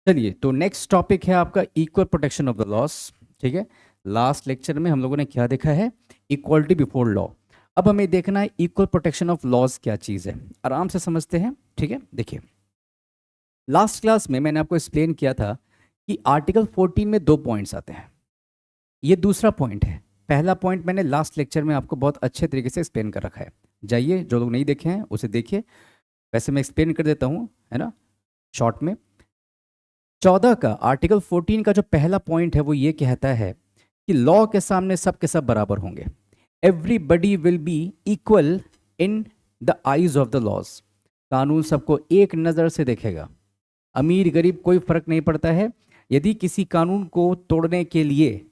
चलिए, तो next topic है आपका equal protection of the loss. ठीक है। लास्ट लेक्चर में हम लोगों ने क्या देखा है? Equality before law. अब हमें देखना है इक्वल प्रोटेक्शन ऑफ लॉस क्या चीज़ है। आराम से समझते हैं। ठीक है, देखिए, लास्ट क्लास में मैंने आपको एक्सप्लेन किया था कि आर्टिकल 14 में दो पॉइंट्स आते हैं। ये दूसरा पॉइंट है। पहला पॉइंट मैंने लास्ट लेक्चर में आपको बहुत अच्छे तरीके से एक्सप्लेन कर रखा है। जाइए, जो लोग नहीं देखे हैं उसे देखिए। वैसे मैं एक्सप्लेन कर देता हूँ, है ना, शॉर्ट में। 14 का आर्टिकल 14 का जो पहला पॉइंट है वो ये कहता है कि लॉ के सामने सब के सब बराबर होंगे। Everybody will be equal in the eyes of the laws. कानून सबको एक नज़र से देखेगा। अमीर गरीब कोई फर्क नहीं पड़ता है। यदि किसी कानून को तोड़ने के लिए,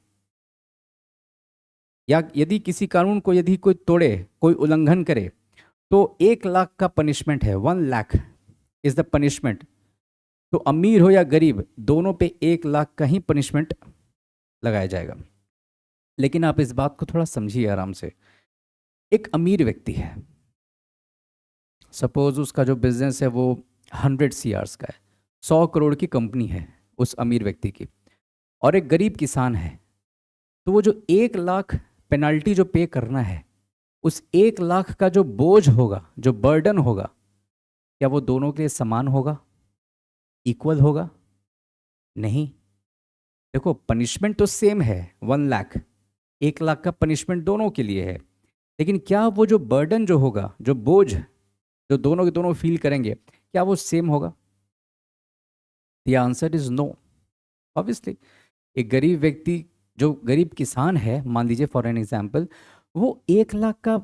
या यदि किसी कानून को यदि कोई तोड़े, कोई उल्लंघन करे, तो 1 लाख का पनिशमेंट है। 1 लाख इज द पनिशमेंट। तो अमीर हो या गरीब, दोनों पे 1 लाख का ही पनिशमेंट लगाया जाएगा। लेकिन आप इस बात को थोड़ा समझिए आराम से। एक अमीर व्यक्ति है, सपोज उसका जो बिजनेस है वो 100 CRs का है, 100 करोड़ की कंपनी है उस अमीर व्यक्ति की। और एक गरीब किसान है। तो वो जो 1 लाख पेनल्टी जो पे करना है, उस 1 लाख का जो बोझ होगा, जो बर्डन होगा, क्या वो दोनों के लिए समान होगा, इक्वल होगा? नहीं। देखो, पनिशमेंट तो सेम है, 1 लाख। 1 लाख का पनिशमेंट दोनों के लिए है। लेकिन क्या वो जो बर्डन जो होगा, जो बोझ जो दोनों के दोनों फील करेंगे, क्या वो सेम होगा? The answer is no. Obviously एक गरीब व्यक्ति, जो गरीब किसान है, मान लीजिए फॉर एन एग्जाम्पल, वो 1 लाख का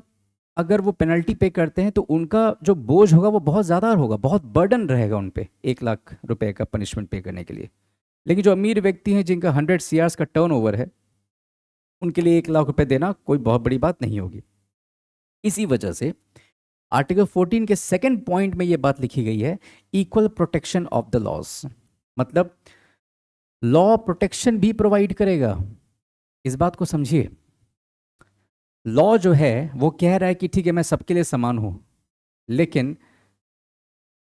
अगर वो पेनल्टी पे करते हैं तो उनका जो बोझ होगा वो बहुत ज़्यादा होगा, बहुत बर्डन रहेगा उन पे 1 लाख रुपए का पनिशमेंट पे करने के लिए। लेकिन जो अमीर व्यक्ति हैं, जिनका 100 CRs का टर्नओवर है, उनके लिए 1 लाख रुपए देना कोई बहुत बड़ी बात नहीं होगी। इसी वजह से आर्टिकल 14 के सेकंड पॉइंट में ये बात लिखी गई है, equal protection of the loss. मतलब लॉ प्रोटेक्शन भी प्रोवाइड करेगा। इस बात को समझिए। लॉ जो है वो कह रहा है कि ठीक है, मैं सबके लिए समान हूं। लेकिन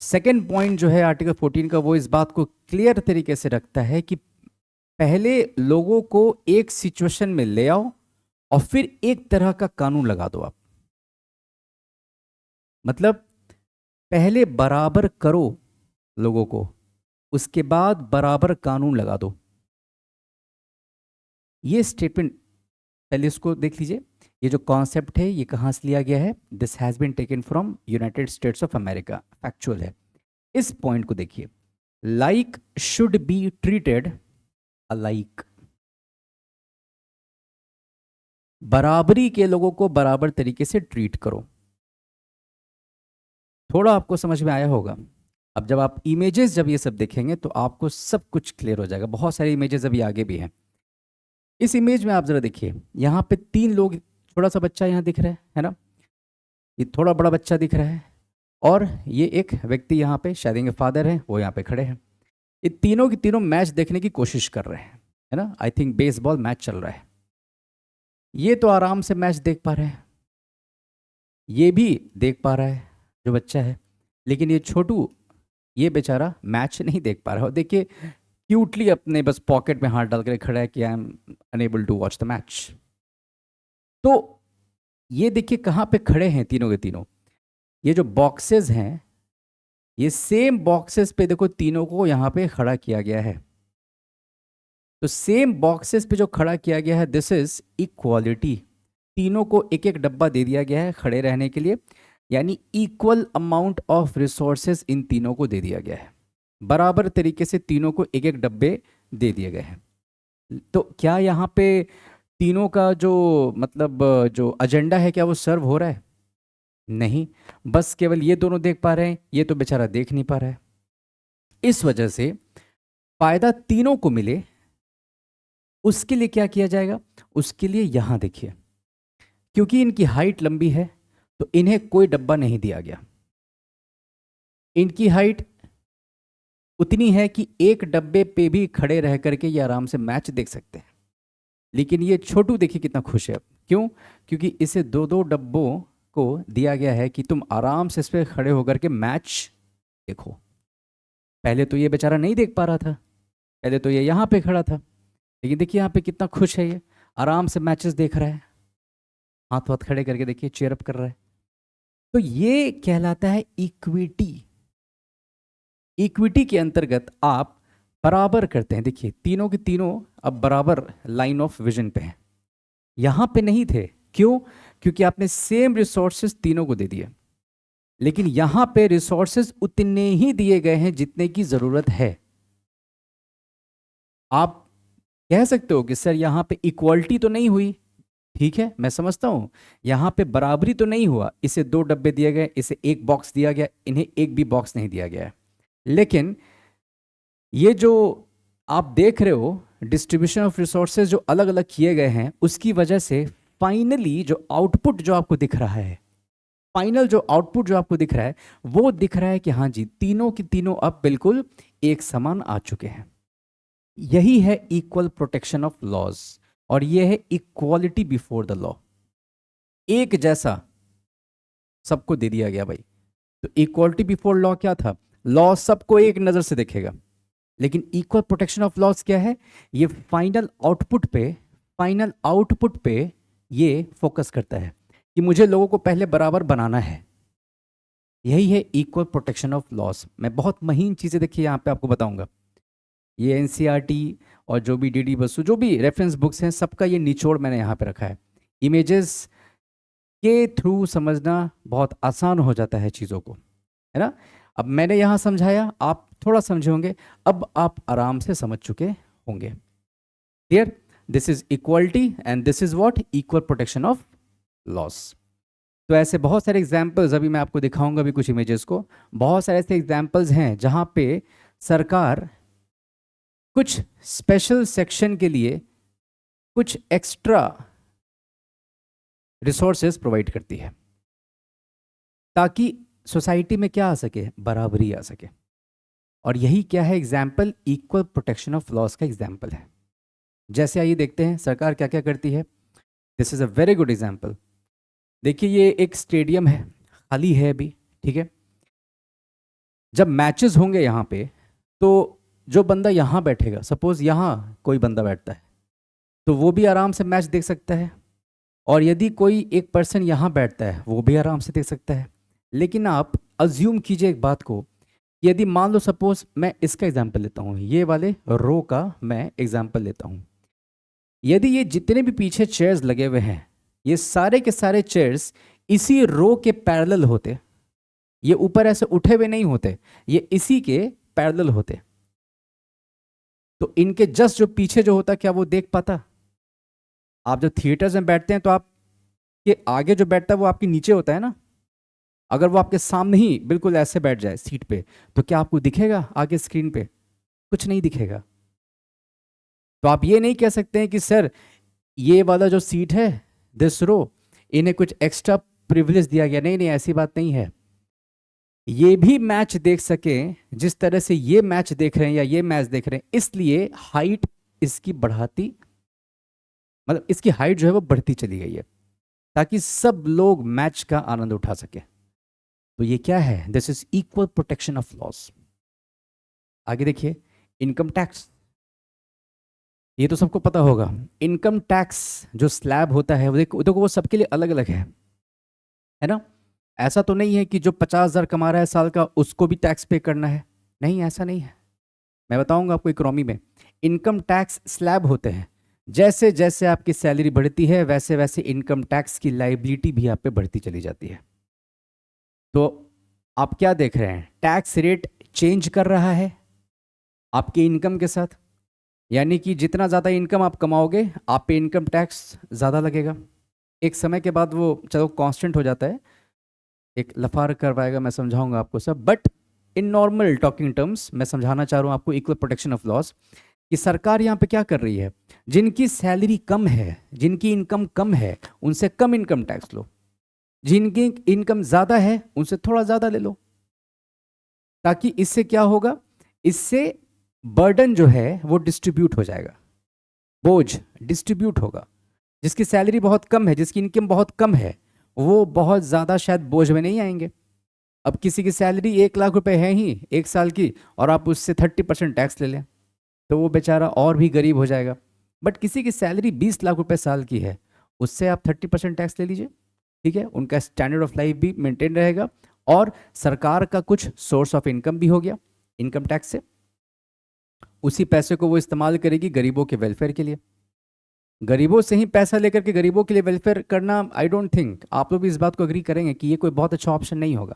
सेकंड पॉइंट जो है आर्टिकल 14 का, वो इस बात को क्लियर तरीके से रखता है कि पहले लोगों को एक सिचुएशन में ले आओ और फिर एक तरह का कानून लगा दो आप। मतलब पहले बराबर करो लोगों को, उसके बाद बराबर कानून लगा दो। ये स्टेटमेंट पहले इसको देख लीजिए। ये जो कॉन्सेप्ट है ये कहां से लिया गया है? This has been taken from United States of America. Factual है। इस पॉइंट को देखिए, like should be treated alike. बराबरी के लोगों को बराबर तरीके से ट्रीट करो। थोड़ा आपको समझ में आया होगा। अब जब आप इमेजेस जब ये सब देखेंगे तो आपको सब कुछ क्लियर हो जाएगा। बहुत सारी इमेजेस अभी आगे भी हैं। इस इमेज में आप जरा देखिए, यहाँ पे 3 लोग, छोटा सा बच्चा यहाँ दिख रहा है ना, ये थोड़ा बड़ा बच्चा दिख रहा है, और ये एक व्यक्ति यहाँ पे, शायद इनके फादर हैं, वो यहाँ पे खड़े हैं। ये तीनों की तीनों मैच देखने की कोशिश कर रहे हैं, है ना। आई थिंक बेसबॉल मैच चल रहा है। ये तो आराम से मैच देख पा रहे हैं, ये भी देख पा रहा है जो बच्चा है। लेकिन ये छोटू, ये बेचारा मैच नहीं देख पा रहा है। और देखिए, क्यूटली अपने बस पॉकेट में हाथ डाल कर खड़ा है कि I am unable to watch the match. तो ये देखिए कहाँ पे खड़े हैं तीनों के तीनों। ये जो बॉक्सेस हैं, ये सेम बॉक्सेस पे देखो, तीनों को यहाँ पे खड़ा किया गया है। तो सेम बॉक्सेस पे जो खड़ा किया गया है, दिस इज इक्वालिटी। तीनों को एक एक डब्बा दे दिया गया है खड़े रहने के लिए, यानी इक्वल अमाउंट ऑफ रिसोर्सेस इन तीनों को दे दिया गया है। बराबर तरीके से तीनों को एक एक डब्बे दे दिए गए हैं। तो क्या यहाँ पे तीनों का जो मतलब जो एजेंडा है, क्या वो सर्व हो रहा है? नहीं। बस केवल ये दोनों देख पा रहे हैं, ये तो बेचारा देख नहीं पा रहा है। इस वजह से फायदा तीनों को मिले, उसके लिए क्या किया जाएगा? उसके लिए यहां देखिए, क्योंकि इनकी हाइट लंबी है तो इन्हें कोई डब्बा नहीं दिया गया। इनकी हाइट उतनी है कि एक डब्बे पे भी खड़े रह करके ये आराम से मैच देख सकते हैं। लेकिन ये छोटू देखिए कितना खुश है। क्यों? क्योंकि इसे दो दो डब्बों को दिया गया है कि तुम आराम से इस पर खड़े होकर के मैच देखो। पहले तो ये बेचारा नहीं देख पा रहा था, पहले तो ये यहाँ पे खड़ा था, लेकिन देखिए यहाँ पे कितना खुश है, ये आराम से मैचेस देख रहा है, हाथ हाथ खड़े करके देखिए चेयर अप कर रहा है। तो ये कहलाता है इक्विटी। इक्विटी के अंतर्गत आप बराबर करते हैं। देखिए तीनों के तीनों अब बराबर लाइन ऑफ विजन पे हैं। यहां पे नहीं थे, क्यों? क्योंकि आपने सेम रिसोर्सेज तीनों को दे दिए, लेकिन यहां पे रिसोर्सेज उतने ही दिए गए हैं जितने की जरूरत है। आप कह सकते हो कि सर यहां पे इक्वालिटी तो नहीं हुई, ठीक है मैं समझता हूं, यहां पे बराबरी तो नहीं हुआ, इसे 2 डब्बे दिए गए, इसे 1 बॉक्स दिया गया, इन्हें एक भी बॉक्स नहीं दिया गया है। लेकिन ये जो आप देख रहे हो डिस्ट्रीब्यूशन ऑफ रिसोर्सेज जो अलग अलग किए गए हैं, उसकी वजह से फाइनली जो आउटपुट जो आपको दिख रहा है, फाइनल जो आउटपुट जो आपको दिख रहा है, वो दिख रहा है कि हाँ जी तीनों की तीनों अब बिल्कुल एक समान आ चुके हैं। यही है इक्वल प्रोटेक्शन ऑफ लॉज, और यह है इक्वालिटी बिफोर द लॉ। एक जैसा सबको दे दिया गया भाई। तो इक्वालिटी बिफोर लॉ क्या था? लॉ सबको एक नजर से देखेगा, लेकिन इक्वल प्रोटेक्शन ऑफ लॉज क्या है? ये फाइनल आउटपुट पे ये फोकस करता है कि मुझे लोगों को पहले बराबर बनाना है। यही है इक्वल प्रोटेक्शन ऑफ लॉज। मैं बहुत महीन चीजें देखिए यहाँ पे आपको बताऊंगा। ये एनसीईआरटी और जो भी डीडी बसु जो भी रेफरेंस बुक्स हैं, सबका ये निचोड़ मैंने यहाँ पे रखा है। इमेजेस के थ्रू समझना बहुत आसान हो जाता है चीज़ों को, है ना। अब मैंने यहाँ समझाया, आप थोड़ा समझे होंगे, अब आप आराम से समझ चुके होंगे। Clear? This is equality and this is what? Equal protection of loss. तो ऐसे बहुत सारे एग्जाम्पल्स अभी मैं आपको दिखाऊंगा, अभी कुछ इमेजेस को। बहुत सारे ऐसे एग्जाम्पल्स हैं जहाँ पे सरकार कुछ स्पेशल सेक्शन के लिए कुछ एक्स्ट्रा रिसोर्सेज प्रोवाइड करती है, ताकि सोसाइटी में क्या आ सके? बराबरी आ सके। और यही क्या है? Example equal protection of laws का एग्जाम्पल है। जैसे आइए देखते हैं सरकार क्या क्या करती है। This is a very good example. देखिए ये एक स्टेडियम है, खाली है अभी, ठीक है। जब मैचेस होंगे यहाँ पे, तो जो बंदा यहाँ बैठेगा, सपोज यहाँ कोई बंदा बैठता है, तो वो भी आराम से मैच देख सकता है। और यदि कोई एक पर्सन यहाँ बैठता है, वो भी आराम से देख सकता है। लेकिन आप अज्यूम कीजिए एक बात को, यदि मान लो सपोज मैं इसका एग्जाम्पल लेता हूँ, ये वाले रो का मैं एग्जाम्पल लेता हूँ। यदि ये जितने भी पीछे चेयर्स लगे हुए हैं, ये सारे के सारे चेयर्स इसी रो के पैरेलल होते, ये ऊपर ऐसे उठे हुए नहीं होते, ये इसी के पैरेलल होते, तो इनके जस्ट जो पीछे जो होता, क्या वो देख पाता? आप जब थिएटर्स में बैठते हैं तो आप के आगे जो बैठता है वो आपके नीचे होता है ना। अगर वो आपके सामने ही बिल्कुल ऐसे बैठ जाए सीट पे, तो क्या आपको दिखेगा आगे स्क्रीन पे? कुछ नहीं दिखेगा। तो आप ये नहीं कह सकते हैं कि सर ये वाला जो सीट है, दिस रो, इन्हें कुछ एक्स्ट्रा प्रिविलेज दिया गया। नहीं नहीं, ऐसी बात नहीं है। ये भी मैच देख सके जिस तरह से ये मैच देख रहे हैं या ये मैच देख रहे हैं, इसलिए हाइट इसकी बढ़ाती, मतलब इसकी हाइट जो है वो बढ़ती चली गई है, ताकि सब लोग मैच का आनंद उठा सके। तो ये क्या है? This is equal protection of loss. आगे देखिए, इनकम टैक्स। ये तो सबको पता होगा, इनकम टैक्स जो स्लैब होता है वो देखो वो सबके लिए अलग अलग है ना। ऐसा तो नहीं है कि जो 50,000 कमा रहा है साल का उसको भी टैक्स पे करना है, नहीं ऐसा नहीं है। मैं बताऊंगा आपको, इकोनॉमी में इनकम टैक्स स्लैब होते हैं। जैसे जैसे आपकी सैलरी बढ़ती है, वैसे वैसे इनकम टैक्स की लाइबिलिटी भी आप पे बढ़ती चली जाती है। तो आप क्या देख रहे हैं? टैक्स रेट चेंज कर रहा है आपकी इनकम के साथ, यानी कि जितना ज़्यादा इनकम आप कमाओगे, आप पे इनकम टैक्स ज़्यादा लगेगा। एक समय के बाद वो चलो कांस्टेंट हो जाता है, एक लफार करवाएगा, मैं समझाऊंगा आपको सब। But in normal talking terms मैं समझाना चाह रहा हूँ आपको इक्वल प्रोटेक्शन ऑफ लॉस, कि सरकार यहाँ पे क्या कर रही है, जिनकी सैलरी कम है, जिनकी इनकम कम है, उनसे कम इनकम टैक्स लो, जिनकी इनकम ज़्यादा है उनसे थोड़ा ज़्यादा ले लो। ताकि इससे क्या होगा? इससे बर्डन जो है वो डिस्ट्रीब्यूट हो जाएगा, बोझ डिस्ट्रीब्यूट होगा। जिसकी सैलरी बहुत कम है, जिसकी इनकम बहुत कम है, वो बहुत ज़्यादा शायद बोझ में नहीं आएंगे। अब किसी की सैलरी 1 लाख रुपए है ही 1 साल की, और आप उससे 30% टैक्स ले लें, तो वो बेचारा और भी गरीब हो जाएगा। बट किसी की सैलरी 20 लाख रुपए साल की है, उससे आप 30% टैक्स ले लीजिए, ठीक है, उनका स्टैंडर्ड ऑफ लाइफ भी मेंटेन रहेगा और सरकार का कुछ सोर्स ऑफ इनकम भी हो गया इनकम टैक्स से। उसी पैसे को वो इस्तेमाल करेगी गरीबों के वेलफेयर के लिए। गरीबों से ही पैसा लेकर के गरीबों के लिए वेलफेयर करना, आई डोंट थिंक आप लोग भी इस बात को अग्री करेंगे कि ये कोई बहुत अच्छा ऑप्शन नहीं होगा।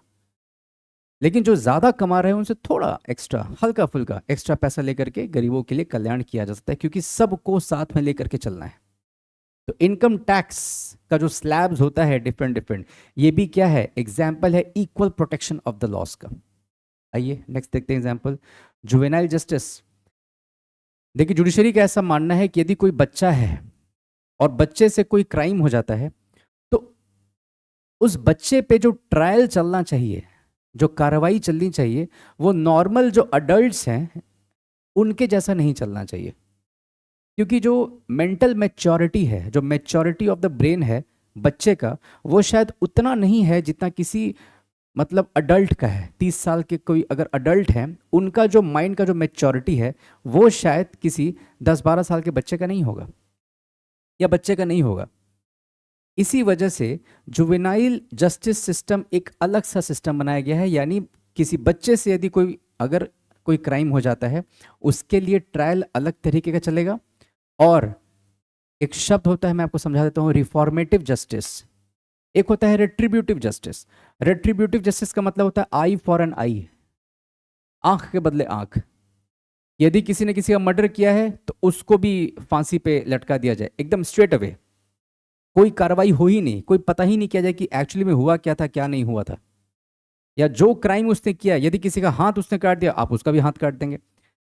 लेकिन जो ज़्यादा कमा रहे हैं उनसे थोड़ा एक्स्ट्रा, हल्का फुल्का एक्स्ट्रा पैसा लेकर के गरीबों के लिए कल्याण किया जा सकता है, क्योंकि सबको साथ में लेकर के चलना है। तो इनकम टैक्स का जो स्लैब्स होता है डिफरेंट डिफरेंट, ये भी क्या है, एग्जाम्पल है equal protection of the loss का। आइए नेक्स्ट देखते हैं एग्जाम्पल, जुवेनाइल जस्टिस। देखिए जुडिशरी का ऐसा मानना है कि यदि कोई बच्चा है और बच्चे से कोई क्राइम हो जाता है, तो उस बच्चे पे जो ट्रायल चलना चाहिए, जो कार्रवाई चलनी चाहिए, वो नॉर्मल जो अडल्ट्स हैं उनके जैसा नहीं चलना चाहिए। क्योंकि जो मेंटल मैच्योरिटी है, जो मैच्योरिटी ऑफ द ब्रेन है बच्चे का, वो शायद उतना नहीं है जितना किसी मतलब अडल्ट का है। 30 साल के कोई अगर अडल्ट हैं, उनका जो माइंड का जो मैच्योरिटी है वो शायद किसी 10-12 साल के बच्चे का नहीं होगा या बच्चे का नहीं होगा। इसी वजह से जुवेनाइल जस्टिस सिस्टम एक अलग सा सिस्टम बनाया गया है, यानी किसी बच्चे से यदि कोई अगर कोई क्राइम हो जाता है, उसके लिए ट्रायल अलग तरीके का चलेगा। और एक शब्द होता है, मैं आपको समझा देता हूँ, रिफॉर्मेटिव जस्टिस। एक होता है रेट्रीब्यूटिव जस्टिस। रेट्रीब्यूटिव जस्टिस का मतलब होता है आई फॉर एन आई, आंख के बदले आंख। यदि किसी ने किसी का मर्डर किया है तो उसको भी फांसी पे लटका दिया जाए एकदम स्ट्रेट अवे, कोई कार्रवाई हो ही नहीं, कोई पता ही नहीं किया जाए कि एक्चुअली में हुआ क्या था क्या नहीं हुआ था। या जो क्राइम उसने किया, यदि किसी का हाथ उसने काट दिया, आप उसका भी हाथ काट देंगे।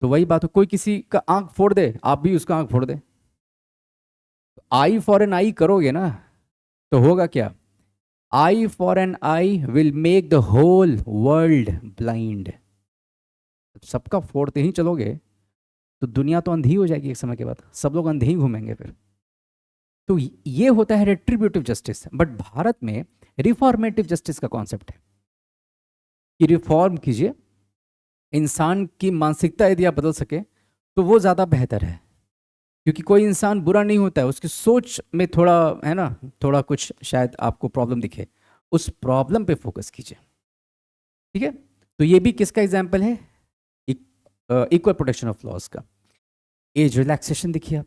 तो वही बात हो, कोई किसी का आंख फोड़ दे, आप भी उसका आंख फोड़ दे। आई फॉर एन आई करोगे ना, तो होगा क्या, eye for an eye will make the whole world blind. सबका फोड़ते ही चलोगे तो दुनिया तो अंधी हो जाएगी एक समय के बाद, सब लोग अंधे ही घूमेंगे फिर। तो ये होता है रेट्रीब्यूटिव जस्टिस। बट भारत में रिफॉर्मेटिव जस्टिस का कॉन्सेप्ट है कि रिफॉर्म कीजिए, इंसान की मानसिकता यदि आप बदल सके तो वो ज़्यादा बेहतर है। क्योंकि कोई इंसान बुरा नहीं होता है, उसकी सोच में थोड़ा है ना, थोड़ा कुछ शायद आपको प्रॉब्लम दिखे, उस प्रॉब्लम पे फोकस कीजिए, ठीक है। तो ये भी किसका एग्जाम्पल है, इक्वल प्रोटेक्शन ऑफ लॉस का। एज रिलैक्सेशन देखिए, आप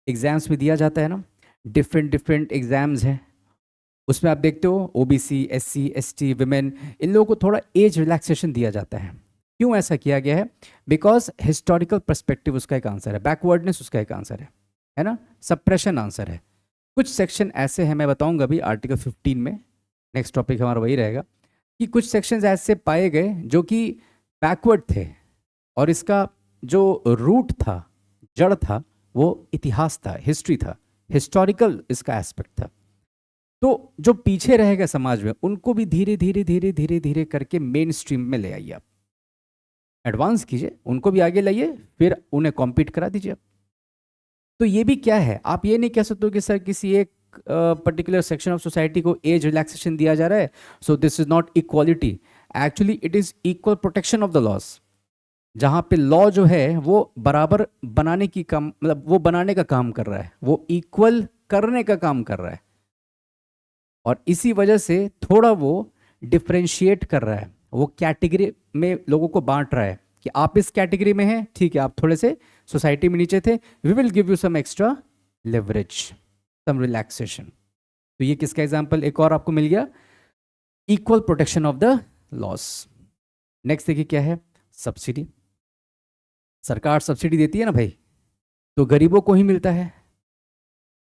एग्जाम्स में दिया जाता है ना, डिफरेंट डिफरेंट एग्जाम्स हैं, उसमें आप देखते हो ओबीसी, एससी, एसटी, विमेन, इन लोगों को थोड़ा एज रिलैक्सेशन दिया जाता है। क्यों ऐसा किया गया है, बिकॉज हिस्टोरिकल पर्सपेक्टिव उसका एक आंसर है, बैकवर्डनेस उसका एक आंसर है ना, सप्रेशन आंसर है। कुछ सेक्शन ऐसे हैं, मैं बताऊंगा अभी आर्टिकल 15 में, नेक्स्ट टॉपिक हमारा वही रहेगा, कि कुछ सेक्शंस ऐसे पाए गए जो कि बैकवर्ड थे, और इसका जो रूट था, जड़ था, वो इतिहास था, हिस्ट्री था, हिस्टोरिकल इसका एस्पेक्ट था। तो जो पीछे रहेगा समाज में, उनको भी धीरे धीरे धीरे धीरे धीरे करके मेन स्ट्रीम में ले आइए, आप एडवांस कीजिए, उनको भी आगे लाइए, फिर उन्हें कॉम्पीट करा दीजिए। तो ये भी क्या है, आप ये नहीं कह सकते कि सर किसी एक पर्टिकुलर सेक्शन ऑफ सोसाइटी को एज रिलैक्सेशन दिया जा रहा है, so this is not equality. Actually it is equal protection of the loss. जहाँ पे लॉ जो है वो बराबर बनाने की काम, मतलब वो बनाने का काम कर रहा है, वो इक्वल करने का काम कर रहा है, और इसी वजह से थोड़ा वो डिफ्रेंशिएट कर रहा है, वो कैटेगरी में लोगों को बांट रहा है कि आप इस कैटेगरी में हैं, ठीक है, आप थोड़े से सोसाइटी में नीचे थे, we will give you some extra leverage, some relaxation. तो ये किसका एग्जांपल एक और आपको मिल गया, equal protection of the laws. Next देखिए क्या है, सब्सिडी। सरकार सब्सिडी देती है ना भाई, तो गरीबों को ही मिलता है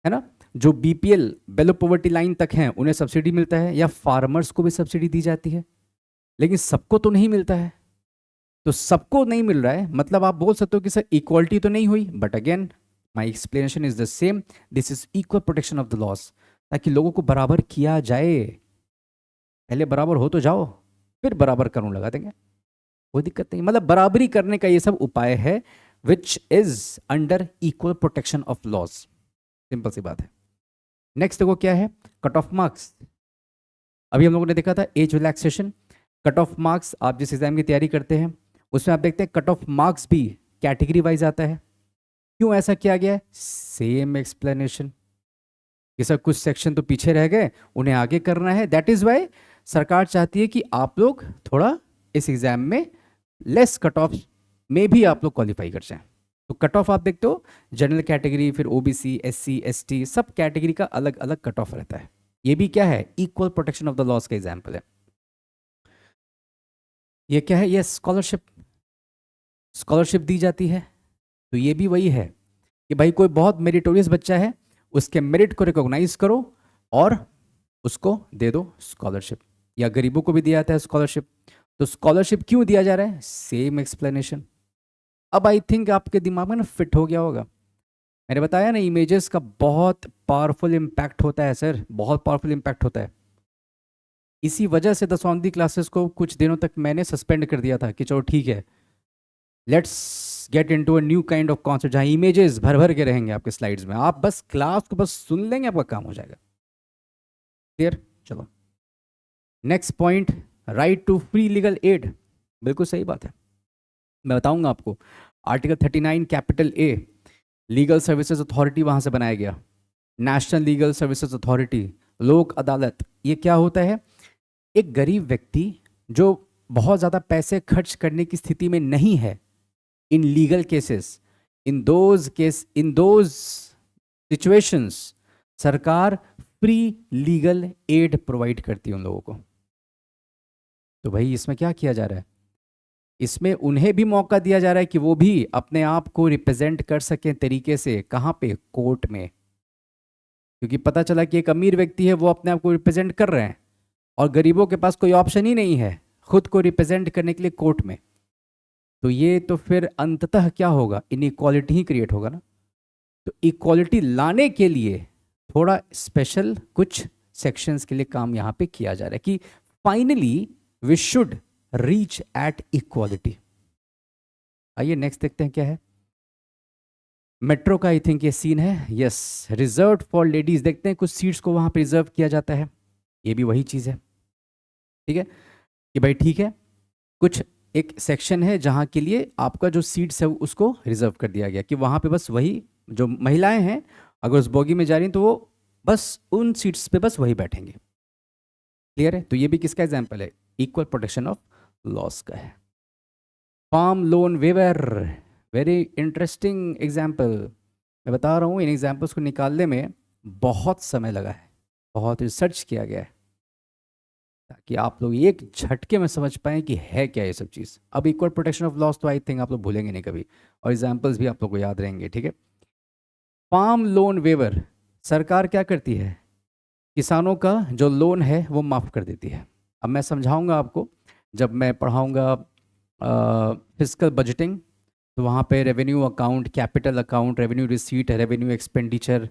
ना। जो बीपीएल, बिलो पॉवर्टी लाइन तक हैं, उन्हें सब्सिडी मिलता है, या फार्मर्स को भी सब्सिडी दी जाती है, लेकिन सबको तो नहीं मिलता है। तो सबको नहीं मिल रहा है, मतलब आप बोल सकते हो कि सर इक्वालिटी तो नहीं हुई, but again my explanation is the same, this is equal protection of the loss, ताकि लोगों को बराबर किया जाए। पहले बराबर हो तो जाओ, फिर बराबर कानून लगा देंगे, कोई दिक्कत नहीं। मतलब बराबरी करने का ये सब उपाय है, which is under equal protection of loss, simple सी बात है। नेक्स्ट देखो क्या है, कट ऑफ मार्क्स। अभी हम लोगों ने देखा था age relaxation, cut off marks. आप जिस एग्जाम की तैयारी करते हैं उसमें आप देखते हैं कट ऑफ मार्क्स भी कैटेगरी वाइज आता है। क्यों ऐसा किया गया है? सेम एक्सप्लेनेशन कि सर कुछ सेक्शन तो पीछे रह गए, उन्हें आगे करना है। दैट इज वाई सरकार चाहती है कि आप लोग थोड़ा इस एग्जाम में लेस कट ऑफ में भी आप लोग क्वालिफाई कर जाएं। तो कट ऑफ आप देखते हो, जनरल कैटेगरी, फिर ओबीसी, एससी, एसटी, सब कैटेगरी का अलग अलग कट ऑफ रहता है। ये भी क्या है? Equal protection of the laws का एग्जाम्पल है। ये क्या है? ये स्कॉलरशिप, स्कॉलरशिप दी जाती है। तो ये भी वही है कि भाई कोई बहुत मेरिटोरियस बच्चा है, उसके मेरिट को रिकॉग्नाइज करो और उसको दे दो स्कॉलरशिप। या गरीबों को भी दिया जाता है स्कॉलरशिप। तो स्कॉलरशिप क्यों दिया जा रहा है? Same explanation. अब आई थिंक आपके दिमाग में ना फिट हो गया होगा। मैंने बताया ना, इमेजेस का बहुत पावरफुल इम्पैक्ट होता है सर, बहुत पावरफुल इम्पैक्ट होता है। इसी वजह से दसौंधी क्लासेस को कुछ दिनों तक मैंने सस्पेंड कर दिया था कि चलो ठीक है, let's get into a new kind of concept जहाँ इमेजेस भर भर के रहेंगे आपके स्लाइड्स में, आप बस क्लास को बस सुन लेंगे, आपका काम हो जाएगा। क्लियर? चलो next point, right to free legal aid. बिल्कुल सही बात है, मैं बताऊंगा आपको। Article 39 capital A, legal services authority वहां से बनाया गया। नेशनल लीगल सर्विसेज अथॉरिटी, लोक अदालत। ये क्या होता है? एक गरीब व्यक्ति जो बहुत ज़्यादा पैसे खर्च करने की स्थिति में नहीं है, in legal cases, in those situations, सरकार फ्री लीगल एड प्रोवाइड करती है उन लोगों को। तो भाई इसमें क्या किया जा रहा है? इसमें उन्हें भी मौका दिया जा रहा है कि वो भी अपने आप को रिप्रेजेंट कर सकें तरीके से। कहाँ पे? कोर्ट में। क्योंकि पता चला कि एक अमीर व्यक्ति है, वो अपने आप को रिप्रेजेंट कर रहे हैं और गरीबों के पास कोई ऑप्शन ही नहीं है खुद को रिप्रेजेंट करने के लिए कोर्ट में। तो ये तो फिर अंततः क्या होगा? इनइक्वालिटी ही क्रिएट होगा ना। तो इक्वालिटी लाने के लिए थोड़ा स्पेशल कुछ सेक्शंस के लिए काम यहाँ पे किया जा रहा है कि finally we should reach at equality. आइए नेक्स्ट देखते हैं क्या है। मेट्रो का आई थिंक ये सीन है। Yes, reserve for ladies. देखते हैं कुछ सीट्स को वहां पे रिजर्व किया जाता है। ये भी वही चीज़ है, ठीक है, कि भाई ठीक है, कुछ एक सेक्शन है जहाँ के लिए आपका जो सीट्स है उसको रिजर्व कर दिया गया कि वहाँ पे बस वही जो महिलाएं हैं अगर उस बोगी में जा रही हैं तो वो बस उन सीट्स पे बस वही बैठेंगे। क्लियर है? तो ये भी किसका एग्जाम्पल है? इक्वल प्रोटेक्शन ऑफ लॉस का है। Farm loan waiver, very interesting example. मैं बता रहा हूँ, इन एग्जाम्पल्स को निकालने में बहुत समय लगा है, बहुत रिसर्च किया गया है ताकि आप लोग एक झटके में समझ पाएं कि है क्या ये सब चीज़। अब इक्वल प्रोटेक्शन ऑफ लॉस तो आई थिंक आप लोग भूलेंगे नहीं कभी, और एग्जाम्पल्स भी आप लोग को याद रहेंगे, ठीक है। फार्म लोन वेवर, सरकार क्या करती है? किसानों का जो लोन है वो माफ़ कर देती है। अब मैं समझाऊंगा आपको जब मैं पढ़ाऊंगा फिजिकल बजटिंग, तो वहाँ पे revenue account, capital account, revenue receipt, revenue expenditure,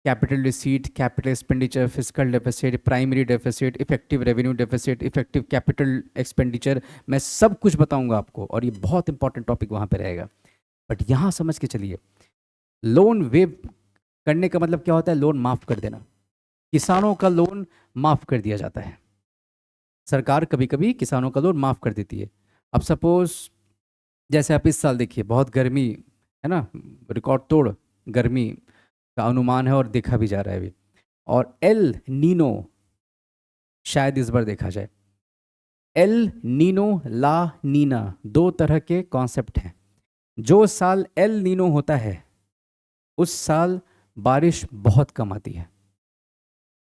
capital receipt, capital expenditure, physical deficit, primary deficit, effective revenue deficit, effective capital expenditure, मैं सब कुछ बताऊंगा आपको और ये बहुत इंपॉर्टेंट टॉपिक वहाँ पे रहेगा। बट यहाँ समझ के चलिए, लोन वेव करने का मतलब क्या होता है? लोन माफ़ कर देना। किसानों का लोन माफ़ कर दिया जाता है। सरकार कभी कभी किसानों का लोन माफ़ कर देती है। अब सपोज जैसे आप इस साल देखिए, बहुत गर्मी है ना, रिकॉर्ड तोड़ गर्मी का अनुमान है और देखा भी जा रहा है अभी। और एल नीनो शायद इस बार देखा जाए। एल नीनो, ला नीना, दो तरह के कॉन्सेप्ट हैं। जो साल एल नीनो होता है उस साल बारिश बहुत कम आती है,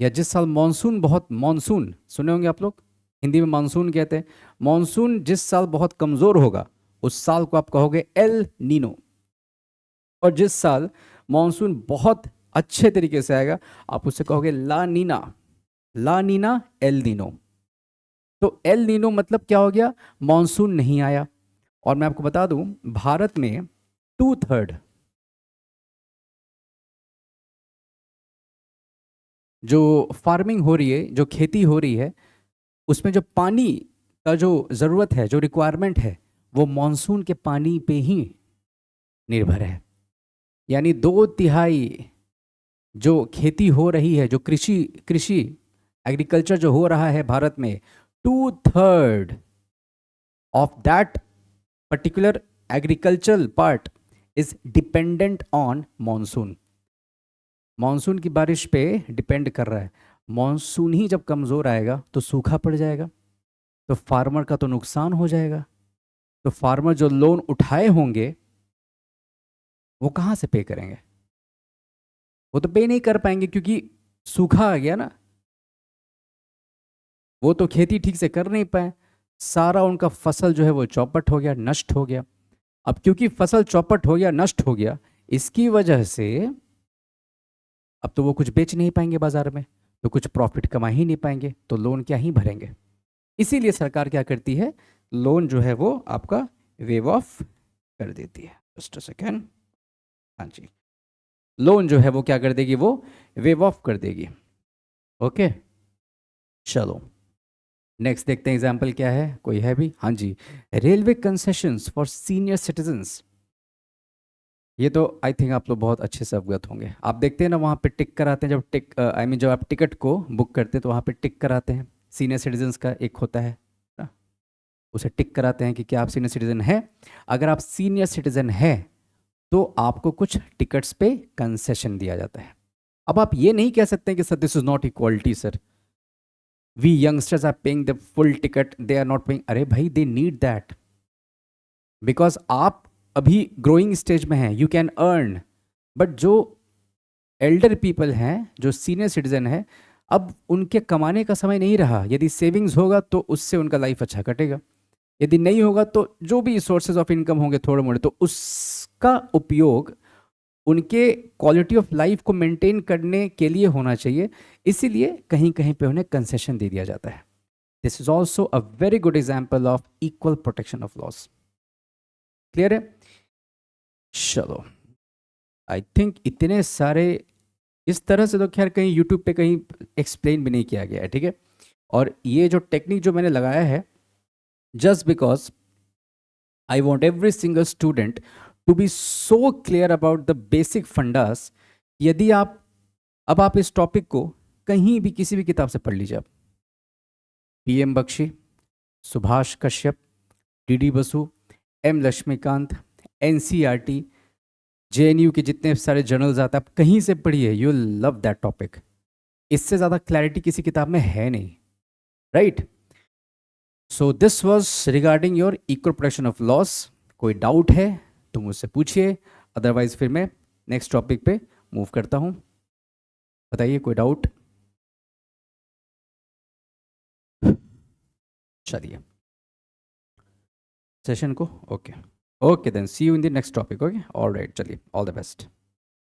या जिस साल मानसून बहुत, मानसून सुने होंगे आप लोग, हिंदी में मानसून कहते हैं। मानसून जिस साल बहुत कमज़ोर होगा उस साल को आप कहोगे एल नीनो, और जिस साल मानसून बहुत अच्छे तरीके से आएगा आप उससे कहोगे ला नीना। ला नीना, एल नीनो। तो एल नीनो मतलब क्या हो गया? मानसून नहीं आया। और मैं आपको बता दूं, भारत में 2/3 जो फार्मिंग हो रही है, जो खेती हो रही है, उसमें जो पानी का जो ज़रूरत है, जो रिक्वायरमेंट है, वो मानसून के पानी पे ही निर्भर है। यानी 2/3 जो खेती हो रही है, जो कृषि कृषि एग्रीकल्चर जो हो रहा है भारत में, 2/3 of that particular agricultural part is dependent on monsoon. Monsoon की बारिश पे डिपेंड कर रहा है। मानसून ही जब कमज़ोर आएगा तो सूखा पड़ जाएगा, तो फार्मर का तो नुकसान हो जाएगा। तो फार्मर जो लोन उठाए होंगे वो कहाँ से पे करेंगे? वो तो पे नहीं कर पाएंगे क्योंकि सूखा आ गया ना, वो तो खेती ठीक से कर नहीं पाए, सारा उनका फसल जो है वो चौपट हो गया, नष्ट हो गया। अब क्योंकि फसल चौपट हो गया, नष्ट हो गया, इसकी वजह से अब तो वो कुछ बेच नहीं पाएंगे बाजार में, तो कुछ प्रॉफिट कमा ही नहीं पाएंगे, तो लोन क्या ही भरेंगे। इसीलिए सरकार क्या करती है, लोन जो है वो आपका वेव ऑफ कर देती है। जस्ट अ सेकेंड, हाँ जी, लोन जो है वो क्या कर देगी, वो वेव ऑफ कर देगी। ओके, चलो नेक्स्ट देखते हैं एग्जाम्पल क्या है, कोई है भी? हाँ जी, railway concessions for senior citizens. ये तो आई थिंक आप लोग बहुत अच्छे से अवगत होंगे। आप देखते हैं ना वहाँ पे टिक कराते हैं, जब आई मीन जब आप टिकट को बुक करते हैं तो वहाँ पे टिक कराते हैं, सीनियर सिटीजन्स का एक होता है ना, उसे टिक कराते हैं कि क्या आप सीनियर सिटीजन हैं। अगर आप सीनियर सिटीजन हैं तो आपको कुछ टिकट्स पे कंसेशन दिया जाता है। अब आप ये नहीं कह सकते कि sir this is not equality sir, we youngsters are paying the full ticket, they are not paying. अरे भाई, दे नीड दैट, बिकॉज आप अभी ग्रोइंग स्टेज में हैं, यू कैन अर्न। बट जो एल्डर पीपल हैं, जो सीनियर सिटीजन हैं, अब उनके कमाने का समय नहीं रहा। यदि सेविंग्स होगा तो उससे उनका लाइफ अच्छा कटेगा, यदि नहीं होगा तो जो भी सोर्सेज ऑफ इनकम होंगे थोड़े मोड़े, तो उसका उपयोग उनके क्वालिटी ऑफ लाइफ को मेंटेन करने के लिए होना चाहिए। इसीलिए कहीं कहीं पे उन्हें कंसेशन दे दिया जाता है। This is also a very good example of equal protection of loss. Clear है? चलो, आई थिंक इतने सारे इस तरह से तो खैर कहीं यूट्यूब पे कहीं एक्सप्लेन भी नहीं किया गया है, ठीक है। और ये जो टेक्निक जो मैंने लगाया है, just because I want every single student to be so clear about the basic fundas. यदि आप अब आप इस टॉपिक को कहीं भी किसी भी किताब से पढ़ लीजिए, आप PM Bakshi, Subhash Kashyap, DD Basu, M Laxmikant, NCERT, JNU के जितने सारे जर्नल्स आते हैं, आप कहीं से पढ़िए, यू लव दैट टॉपिक। इससे ज़्यादा क्लैरिटी किसी किताब में है नहीं, right? So this was regarding your equal protection of loss. कोई डाउट है तो मुझसे पूछिए, अदरवाइज फिर मैं नेक्स्ट टॉपिक पे मूव करता हूँ। बताइए, कोई डाउट? चलिए सेशन को okay okay then see you in the next topic. Okay, alright, चलिए, ऑल द बेस्ट।